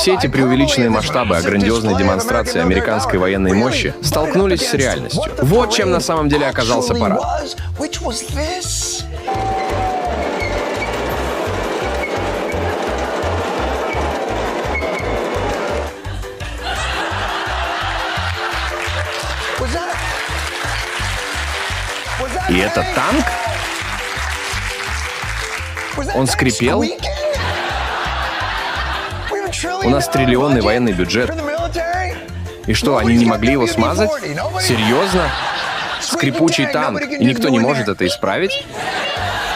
Все эти преувеличенные масштабы о грандиозной демонстрации американской военной мощи столкнулись с реальностью. Вот чем на самом деле оказался парад. И это танк? Он скрипел? У нас триллионный военный бюджет. И что, они не могли его смазать? Серьезно? Скрипучий танк, и никто не может это исправить?